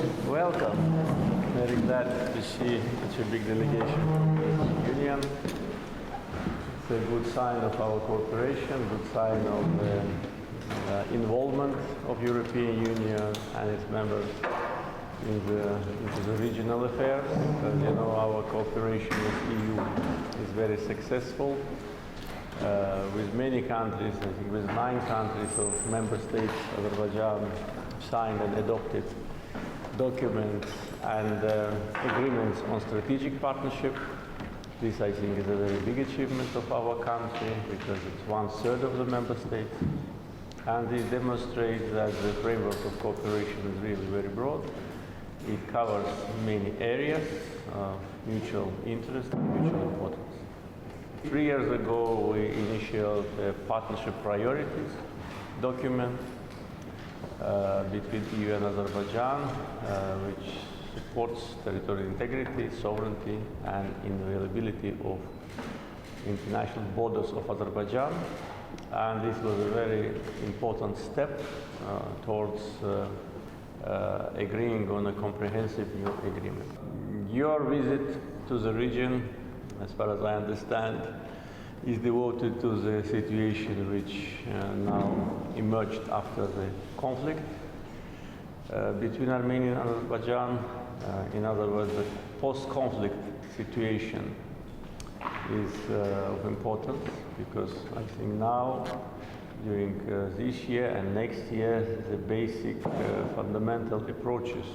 Welcome. Very glad to see such a big delegation from the European Union. It's a good sign of our cooperation, good sign of the involvement of European Union and its members into the regional affairs. As you know, our cooperation with EU is very successful. With many countries, I think with 9 countries of member states, Azerbaijan signed and adopted documents and agreements on strategic partnership. This, I think, is a very big achievement of our country because it's 1/3 of the member states. And this demonstrates that the framework of cooperation is really very broad. It covers many areas of mutual interest and mutual importance. 3 years ago, we initiated a partnership priorities document between EU and Azerbaijan, which supports territorial integrity, sovereignty, and inviolability of international borders of Azerbaijan. And this was a very important step towards agreeing on a comprehensive new agreement. Your visit to the region, as far as I understand, is devoted to the situation which now emerged after the conflict between Armenia and Azerbaijan. In other words, the post-conflict situation is of importance because I think now, during this year and next year, the basic fundamental approaches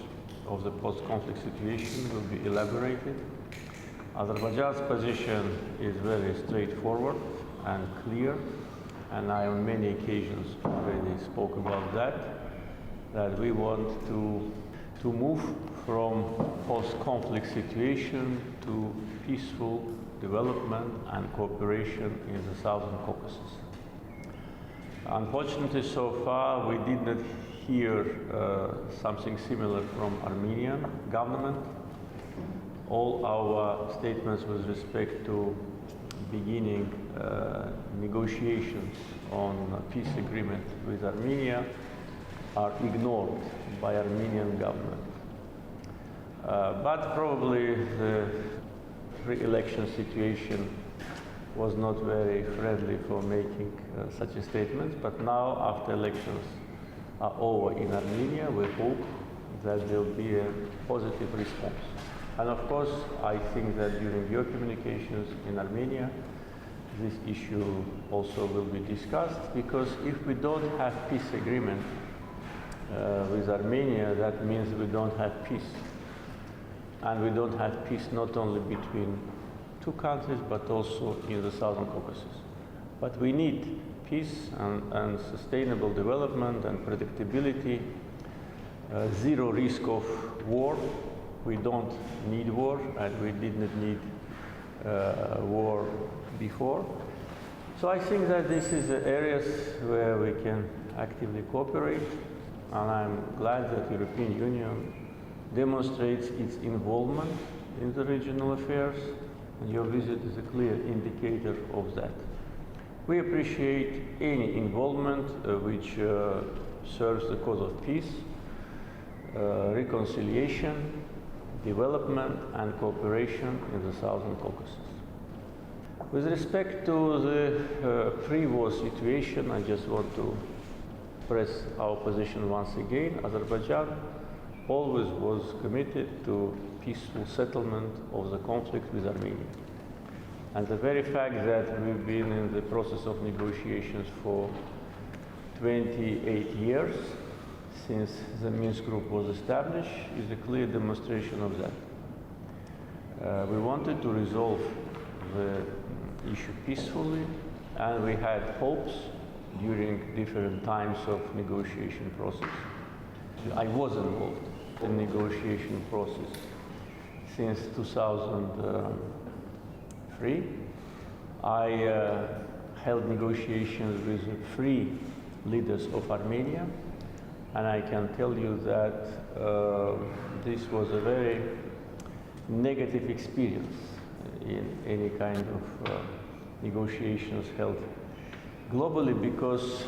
of the post-conflict situation will be elaborated. Azerbaijan's position is very straightforward and clear, and I on many occasions already spoke about that we want to move from post-conflict situation to peaceful development and cooperation in the Southern Caucasus. Unfortunately, so far, we did not hear something similar from Armenian government. All our statements with respect to beginning negotiations on a peace agreement with Armenia are ignored by Armenian government. But probably the pre-election situation was not very friendly for making such a statement. But now, after elections are over in Armenia, we hope that there will be a positive response. And of course, I think that during your communications in Armenia, this issue also will be discussed, because if we don't have peace agreement with Armenia, that means we don't have peace. And we don't have peace not only between 2 countries, but also in the Southern Caucasus. But we need peace and sustainable development and predictability, zero risk of war. We don't need war, and we did not need war before. So I think that this is the areas where we can actively cooperate, and I'm glad that the European Union demonstrates its involvement in the regional affairs, and your visit is a clear indicator of that. We appreciate any involvement which serves the cause of peace, reconciliation, development and cooperation in the Southern Caucasus. With respect to the pre-war situation, I just want to press our position once again. Azerbaijan always was committed to peaceful settlement of the conflict with Armenia. And the very fact that we've been in the process of negotiations for 28 years, since the Minsk Group was established, is a clear demonstration of that. We wanted to resolve the issue peacefully, and we had hopes during different times of negotiation process. I was involved in negotiation process since 2003. I held negotiations with the 3 leaders of Armenia, and I can tell you that this was a very negative experience in any kind of negotiations held globally, because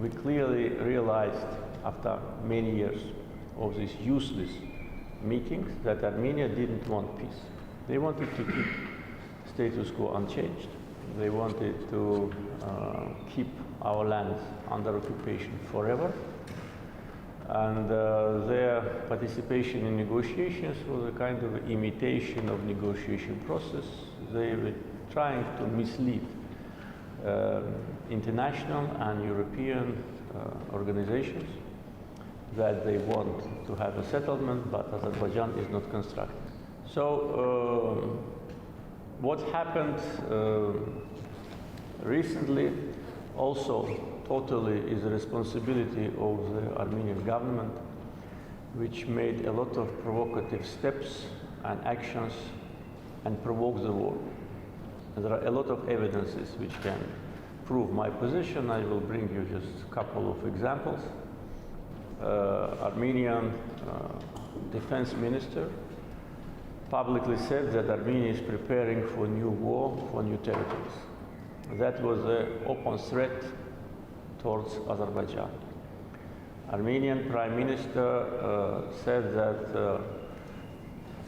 we clearly realized after many years of these useless meetings that Armenia didn't want peace. They wanted to keep status quo unchanged. They wanted to keep our lands under occupation forever. And their participation in negotiations was a kind of imitation of negotiation process. They were trying to mislead international and European organizations that they want to have a settlement, but Azerbaijan is not constructed. So what happened recently also totally is the responsibility of the Armenian government, which made a lot of provocative steps and actions and provoked the war. And there are a lot of evidences which can prove my position. I will bring you just a couple of examples. Armenian defense minister publicly said that Armenia is preparing for new war, for new territories. That was an open threat towards Azerbaijan. Armenian Prime Minister said that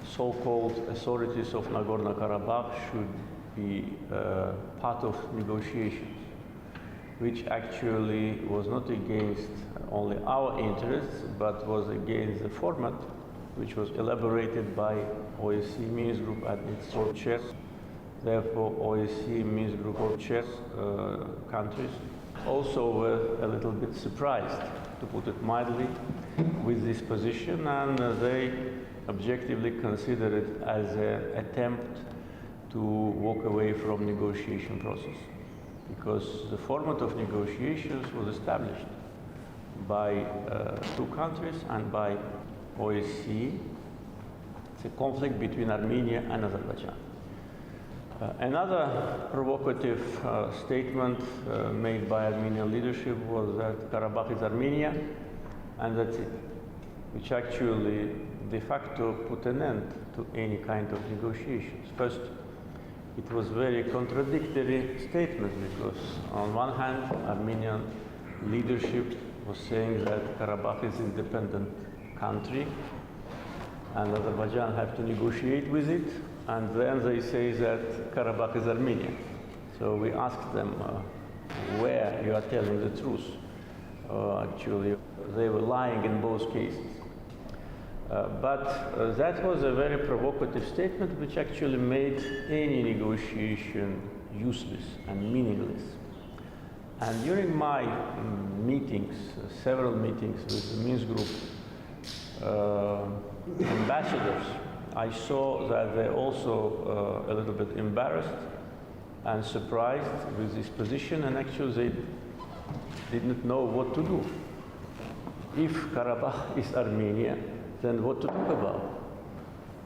so-called authorities of Nagorno-Karabakh should be part of negotiations, which actually was not against only our interests, but was against the format which was elaborated by OSCE Minsk Group and its chairs. Therefore, OSCE Minsk Group chairs countries also were a little bit surprised, to put it mildly, with this position, and they objectively consider it as an attempt to walk away from negotiation process, because the format of negotiations was established by two countries and by OSCE. It's a conflict between Armenia and Azerbaijan. Another provocative statement made by Armenian leadership was that Karabakh is Armenia and that's it, which actually de facto put an end to any kind of negotiations. First, it was very contradictory statement, because on one hand, Armenian leadership was saying that Karabakh is an independent country and Azerbaijan have to negotiate with it, and then they say that Karabakh is Armenian. So we asked them where you are telling the truth. Actually, they were lying in both cases. But that was a very provocative statement which actually made any negotiation useless and meaningless. And during my meetings, several meetings with the Minsk Group ambassadors, I saw that they're also a little bit embarrassed and surprised with this position, and actually they didn't know what to do. If Karabakh is Armenia, then what to talk about?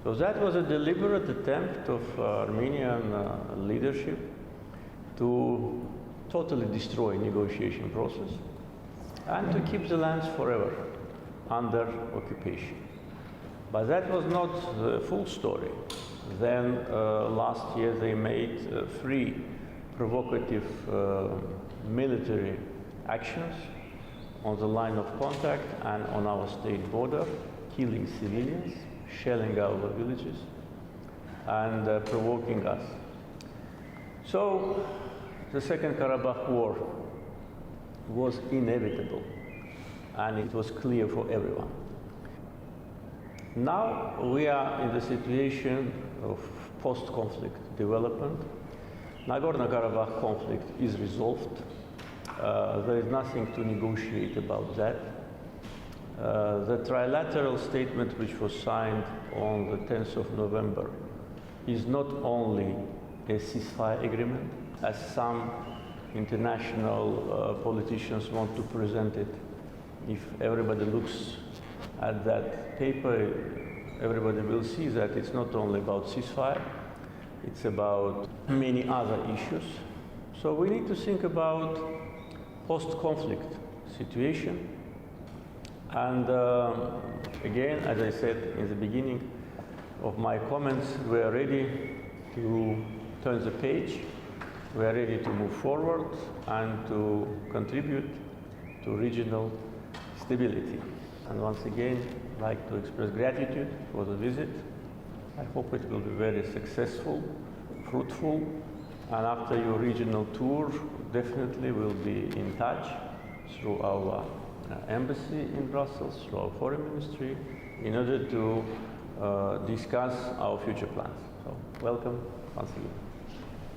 So that was a deliberate attempt of Armenian leadership to totally destroy negotiation process and to keep the lands forever under occupation. But that was not the full story. Then last year they made 3 provocative military actions on the line of contact and on our state border, killing civilians, shelling our villages, and provoking us. So the Second Karabakh War was inevitable, and it was clear for everyone. Now we are in the situation of post-conflict development. Nagorno-Karabakh conflict is resolved. There is nothing to negotiate about that. The trilateral statement which was signed on the 10th of November is not only a ceasefire agreement, as some international politicians want to present it. If everybody looks at that paper, everybody will see that it's not only about ceasefire, it's about many other issues. So we need to think about post-conflict situation. And again, as I said in the beginning of my comments, we are ready to turn the page. We are ready to move forward and to contribute to regional stability. And once again, I'd like to express gratitude for the visit. I hope it will be very successful, fruitful, and after your regional tour, definitely we'll be in touch through our embassy in Brussels, through our foreign ministry, in order to discuss our future plans. So, welcome once again.